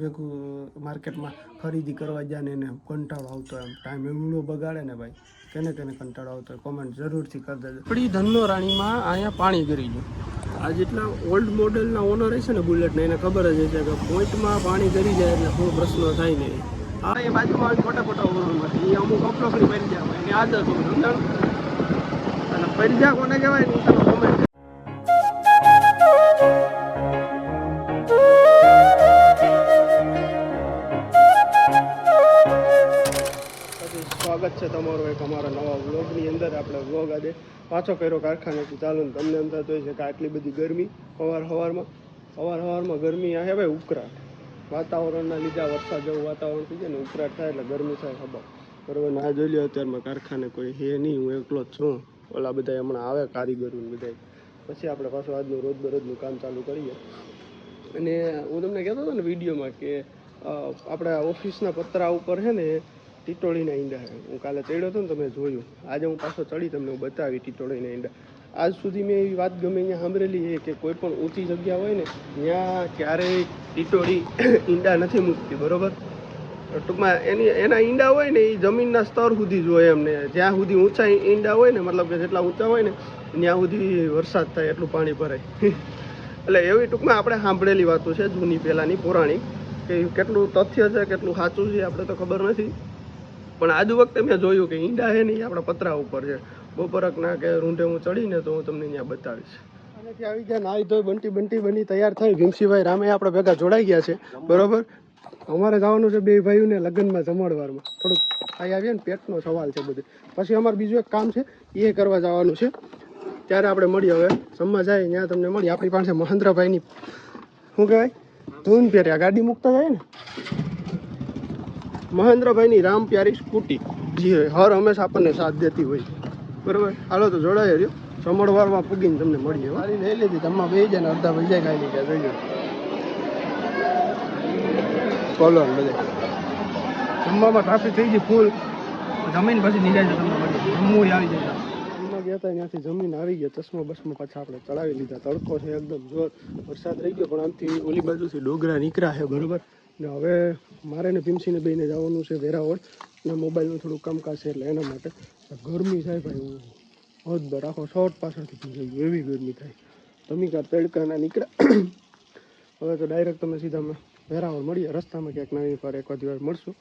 ભેગું માર્કેટમાં ખરીદી કરવા જાય ને એને કંટાળો આવતો એમ ટાઈમ એવડો બગાડે ને ભાઈ, કેને કંટાળો આવતો હોય કોમેન્ટ જરૂરથી કરી દેજો. આપણી ધનનો રાણીમાં અહીંયા પાણી ગરી ગયું. આ જેટલા ઓલ્ડ મોડેલના ઓનર છે ને બુલેટને એને ખબર જ છે કે પોઈન્ટમાં પાણી ગરી જાય એટલે કોઈ પ્રશ્ન થાય નહીં. હા એ બાજુમાં ફોટા ઓનરમાંથી એ અમુક અપલોકડી પડી જાય એની આદત હોય સમજાણ અને પડી કોને કહેવાય ને તમે કોમેન્ટ. સ્વાગત છે તમારું એક અમારા નવા વ્લોગની અંદર. આપણે વ્લોગ આજે પાછો કર્યો કારખાનેથી ચાલુ ને તમને એમ થતું હોય છે કે આટલી બધી ગરમી સવારમાં ગરમી આ હે ભાઈ ઉકળાટ વાતાવરણના લીધે વરસાદ જેવું વાતાવરણ થઈ જાય ને ઉકળાટ થાય એટલે ગરમી થાય ખબર બરાબર. ના જોઈ લો અત્યારમાં કારખાને કોઈ હે નહીં, હું એકલો જ છું. ઓલા બધા હમણાં આવે કારીગરો બધા, પછી આપણે પાછું આજનું રોજબરોજનું કામ ચાલુ કરીએ. અને હું તમને કહેતો હતો ને વિડીયોમાં કે આપણે ઓફિસના પતરા ઉપર છે ને ટીટોળીના ઈંડા છે. હું કાલે ચડ્યો હતો ને તમે જોયું, આજે હું પાછો ચડી તમને હું બતાવી ટીટોળીના ઈંડા. આજ સુધી મેં એવી વાત ગમે અહીંયા સાંભળેલી છે કે કોઈ પણ ઊંચી જગ્યા હોય ને ત્યાં ક્યારેય ટીટોળી ઈંડા નથી મૂકતી બરાબર. ટૂંકમાં એના ઈંડા હોય ને એ જમીનના સ્તર સુધી જ હોય એમને. જ્યાં સુધી ઊંચા ઈંડા હોય ને મતલબ કે જેટલા ઊંચા હોય ને ત્યાં સુધી વરસાદ થાય એટલું પાણી ભરાય. એટલે એવી ટૂંકમાં આપણે સાંભળેલી વાતો છે જૂની પહેલાંની પૌરાણિક, કે કેટલું તથ્ય છે કેટલું સાચું છે આપણે તો ખબર નથી. પણ આજુ વખતે મેં જોયું કે ઈંડા છે ને એ આપણા પતરા ઉપર છે. બપોરકના કે રૂંઢે હું ચડીને તો હું તમને ત્યાં બતાવીશ. અને ત્યાં આવી ગયા નાહી ધોઈ બંટી બની તૈયાર થઈ. ભીમસીભાઈ રામે આપણે ભેગા જોડાઈ ગયા છે બરોબર. અમારે જવાનું છે બે ભાઈઓને લગ્નમાં જમણવારમાં. થોડુંક અહીં આવીએ ને પેટનો સવાલ છે બધું. પછી અમારે બીજું એક કામ છે એ કરવા જવાનું છે. ત્યારે આપણે મળીએ. હવે જમવા જાય ત્યાં તમને મળીએ. આપણી પાસે મહેન્દ્રભાઈની શું કહેવાય ધૂન પહેર્યા ગાડી મૂકતા જાય ને મહેન્દ્રભાઈની રામ પ્યારી સ્કૂટી જે હર હંમેશા આપણને સાથ દેતી હોય બરાબર. હાલો તો જોડાય રહ્યો. સમળવારમાં પૂગીને તમને મળીએ. મારી લઈ લીધી જમવા બે જાય ને અડધા વૈજા ખાઈ લીધા જોઈ લો બોલો ને બધે. જમવામાં ટ્રાફિક થઈ ગઈ ફૂલ. જમીન પછી નીકળાય છે તમને મળીએ. જમવું આવી જાય જમવા ગયા હતા ત્યાંથી જમીન આવી ગયા. ચશ્મા બસમાં પાછા આપણે ચડાવી લીધા. તડકો છે એકદમ જોર. વરસાદ રહી ગયો પણ આમથી ઓલી બાજુથી ડોગરા નીકળ્યા છે બરાબર. ને હવે મારે ને ભીમસીને બેને જવાનું છે વેરાવળ ને મોબાઈલનું થોડું કામકાજ છે એટલે એના માટે. ગરમી થાય ભાઈ હું હદ આખો શોર્ટ પાછળથી થઈ ગયું એવી ગરમી થાય. તમીકા તડકાના નીકળ્યા. હવે તો ડાયરેક્ટ તમે સીધા અમે વેરાવળ મળીએ. રસ્તામાં ક્યાંક નવી પર એક વાર મળશું,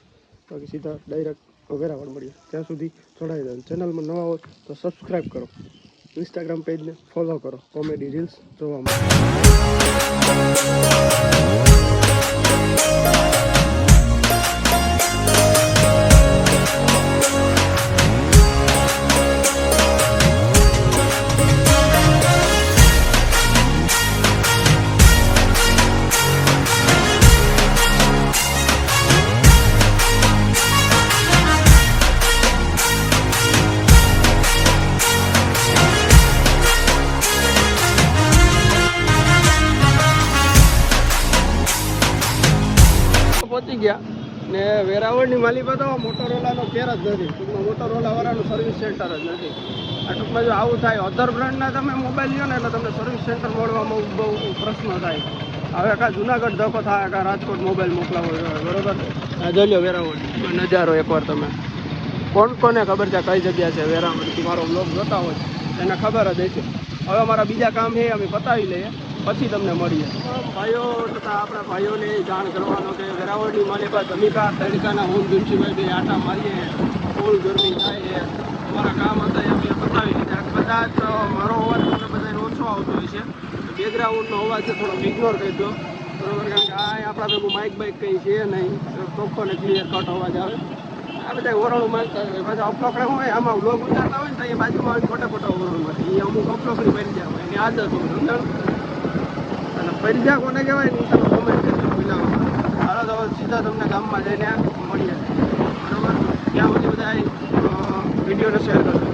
બાકી સીધા ડાયરેક્ટ વેરાવળ મળીએ. ત્યાં સુધી જોડાઈ દો. ચેનલમાં નવા હોય તો સબસ્ક્રાઈબ કરો, ઇન્સ્ટાગ્રામ પેજને ફોલો કરો કોમેડી રીલ્સ જોવા માટે. પહોંચી ગયા ને વેરાવળની માલિકા તો મોટોરોલાનો ફેર જ નથી. ટૂંકમાં મોટોરોલાવાળાનું સર્વિસ સેન્ટર જ નથી. આ ટૂંકમાં જો આવું થાય અધર બ્રાન્ડના તમે મોબાઈલ લ્યો ને એટલે તમને સર્વિસ સેન્ટર મળવામાં બહુ પ્રશ્ન થાય. હવે કાં જુનાગઢ ધક્કો થાય કાં રાજકોટ મોબાઈલ મોકલાવો જોઈએ બરાબર. આ જોઈ લો વેરાવળ નજારો એકવાર તમે. કોને ખબર છે કઈ જગ્યા છે વેરાવળથી મારો બ્લોગ જોતા હોય એને ખબર જ હશે. હવે અમારા બીજા કામ છે અમે પતાવી લઈએ પછી તમને મળીએ. ભાઈઓ તથા આપણા ભાઈઓને જાણ કરવાનો કે વેરાવળની માલિકા ધમિકા તડકાના હું ભીમસીભાઈ બે આટા મારીએ. ફૂલ ગરમી થાય છે. અમારા કામ હતા એ અમે પતાવી લીધા. કદાચ મારો અવાજ તમને બધાને ઓછો આવતો હોય છે. બેકગ્રાઉન્ડનો અવાજ છે થોડો ઇગ્નોર કરી દો બરાબર. કારણ કે આ આપણા ભેગું માઇક બાઇક કંઈ છે નહીં. પ્રોપર ને ક્લિયર કટ અવાજ આવે. આ બધા ઓરણું માંગતા હોય પાછા અપલોકડે હોય આમાં વ્લોગ ઉતારતા હોય ને તો એ બાજુમાં ખોટા ઓરણમાંથી એ અમુક અપલોકડી પડી જાય હોય એની આદત હોય સમજાણ. અને પરિજા કોને કહેવાય ને તમે કોમેન્ટ કરજો પહેલાં. હાલો તો સીધા તમને ગામમાં જઈને મળીએ બરાબર. ત્યાં સુધી બધા વિડીયોને શેર કરજો.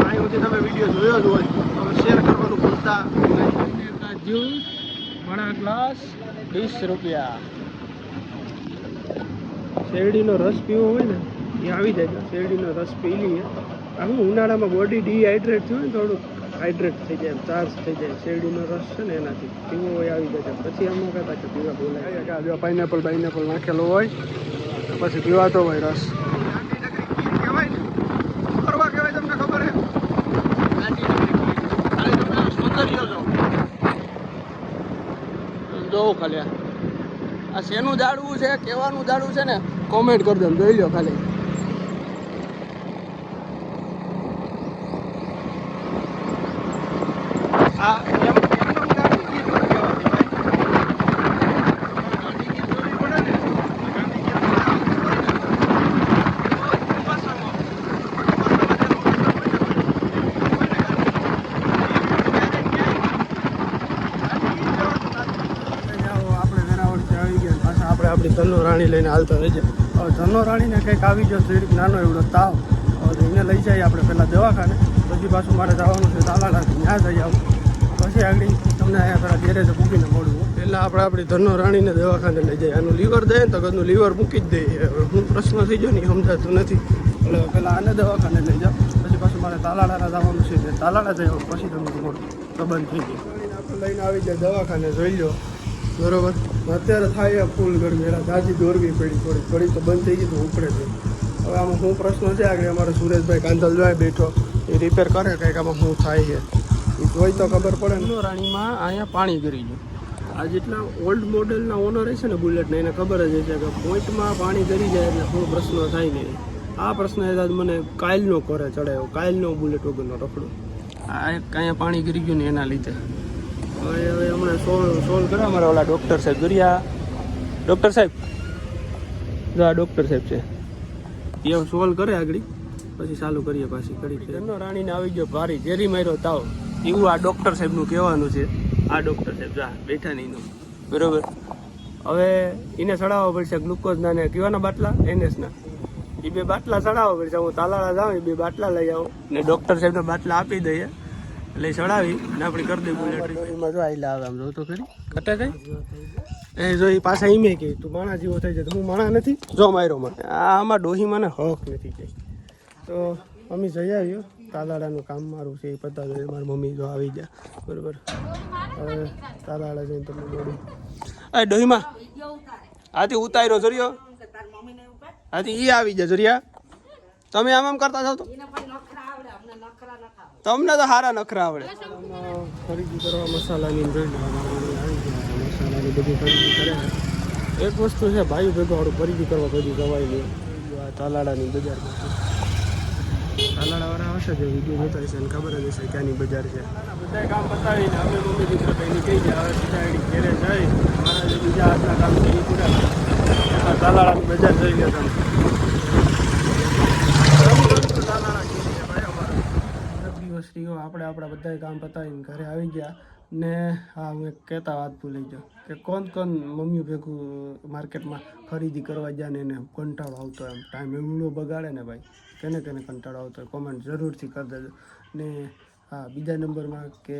અહીં સુધી તમે વિડીયો જોયો જ હોય તો શેર કરવાનું ભૂલતા નહીં. કાજુ બડા ગ્લાસ 20 રૂપિયા. શેરડીનો રસ પીવો હોય ને એ આવી જાય. શેરડીનો રસ પી લઈએ. આવું ઉનાળામાં બોડી ડિહાઇડ્રેટ થયું ને થોડુંક હાઇડ્રેટ થઈ જાય, ચાર્જ થઈ જાય. શેરડીનો રસ છે ને એનાથી પીવો હોય આવી જાય. પછી એમ ન કહેતા કે પીવા બોલાય કે જો પાઇનેપલ નાખેલો હોય પછી પીવાતો હોય રસ. તમને ખબર હે જોવું ખાલી આ શેનું જાડવું છે, કેવાનું જાડવું છે ને કોમેન્ટ કરી દો, જોઈ લો ખાલી. આ આપણી ધનો રાણી લઈને હાલતા રહી જાય. હવે ધનો રાણીને કંઈક આવી ગયો થોડીક નાનો એવડો તાવ. હવે એને લઈ જઈએ આપણે પહેલાં દવાખાને, પછી પાછું મારે જવાનું છે તાલાળાથી, ત્યાં જઈ આવું. પછી આગળ તમને અહીંયા પેલા ગેરેજે મૂકીને મળવું. પહેલાં આપણે આપણી ધનો રાણીને દવાખાને લઈ જઈએ. આનું લીવર દઈએ ને તો ઘરનું લીવર મૂકી જ દઈએ. હું પ્રશ્ન થઈ ગયો ને સમજાતું નથી, એટલે પહેલાં આને દવાખાને લઈ જાઓ. પછી પાછું મારે તાલાળાના જવાનું છે, તાલાળા જઈ આવું. પછી તમને મળું તો બંધ થઈ ગઈ. આપણે લઈને આવી જાય દવાખાને, જોઈ લો બરોબર. અત્યારે થાય ફૂલ ગરમી, એના તાજી દોરવી પડી, થોડી તો બંધ થઈ ગઈ તો ઉપડે છે. હવે આમાં શું પ્રશ્ન છે આગળ અમારો સુરેશભાઈ કાંધલભાઈ બેઠો, એ રિપેર કરે કંઈક આમાં શું થાય છે એ જોઈ તો ખબર પડે ને. રાણીમાં અહીંયા પાણી ગરી ગયું. આ જેટલા ઓલ્ડ મોડેલના ઓનર છે ને બુલેટને, એને ખબર જ છે કે પોઈન્ટમાં પાણી ગરી જાય એટલે શું પ્રશ્ન થાય નહીં. આ પ્રશ્ન એ મને કાયલનો કરે ચડાયો, કાયલનો બુલેટ વગરનો રખડો. આ અહીંયા પાણી ગરી ગયું ને એના લીધે. હવે હમણાં સોલ્વ કરવા મારા ઓલા ડૉક્ટર સાહેબ દુરિયા, ડૉક્ટર સાહેબ જો આ ડૉક્ટર સાહેબ છે, એ સોલ્વ કરે આગળ, પછી ચાલુ કરીએ પાછી કરી. ધનો રાણીને આવી ગયો ભારી ઝેરી માર્યો તાવ, એવું આ ડૉક્ટર સાહેબનું કહેવાનું છે. આ ડૉક્ટર સાહેબ જા બેઠા નહીં બરોબર. હવે એને ચડાવવા પડશે ગ્લુકોઝના ને કીવાના બાટલા NSના, એ 2 બાટલા ચડાવવા પડશે. હું તાલાળા જાઉં, એ 2 બાટલા લઈ આવું ને ડૉક્ટર સાહેબના બાટલા આપી દઈએ એટલે ચડાવી ને આપણે કરી દઈએ બુલેટ. એમાં જો આઈલા આવે આમ જો તો ખરી કટા કઈ એ જો એ પાછા ઈમે કે તું માણા જેવો થઈ જાય, તો હું માણા નથી જો માર્યો મને. આમાં ડોહી મને હક નથી જાય. તો મમ્મી જઈ આવ્યો, તાલાળાનું કામ મારું છે એ પતા જોઈએ. મારી મમ્મી જો આવી ગયા બરાબર. હવે તાલાળા જઈને તમને મળું. આ ડોહીમાં આથી ઉતાર્યો જરિયો, આથી એ આવી જાય જરિયા. તમે આમ કરતા જાવ તો તમને તો સારા નખરા આવડે. ખરીદી કરવા મસાલાની જોઈ મસાલાની બધી ખરીદી કરે. એક વસ્તુ છે ભાઈ ભેગો વાળું ખરીદી કરવા બધી જવાય નહીં. આ તાલાળાની બજારમાં તાલાળાવાળા હશે જે વિડીયો જોતા હશે એને ખબર જ હશે ક્યાંની બજાર છે. બધા કામ બતાવીને અમે મમ્મી દીકરા કંઈ નીકળી જાય. હવે સીધા ઘરે જઈ મારા જે બીજા હાથના કામ છે એ પૂરા તાલાળાની બજાર જોઈ ગયા તમે. દિવસરીઓ આપણે આપણા બધા કામ પતાવીને ઘરે આવી ગયા ને. હા હું એક કહેતા વાત ભૂલી ગયો કે કોણ મમ્મી ભેગું માર્કેટમાં ખરીદી કરવા જાય ને એને કંટાળો આવતો એમ ટાઈમ એવડો બગાડે ને ભાઈ, કેને કંટાળો આવતો હોય કોમેન્ટ જરૂરથી કરી દેજો. ને હા બીજા નંબરમાં કે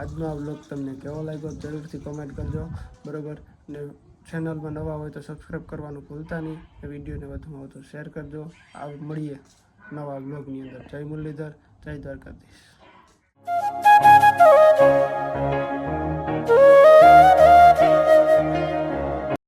આજનો આ વ્લોગ તમને કેવો લાગ્યો જરૂરથી કોમેન્ટ કરજો બરાબર. ને ચેનલમાં નવા હોય તો સબસ્ક્રાઈબ કરવાનું ભૂલતા નહીં. વિડીયોને વધુમાં વધુ શેર કરજો. આ મળીએ નવા વ્લોગની અંદર. જય મુરલીધર, જય દ્વારકાધીશ.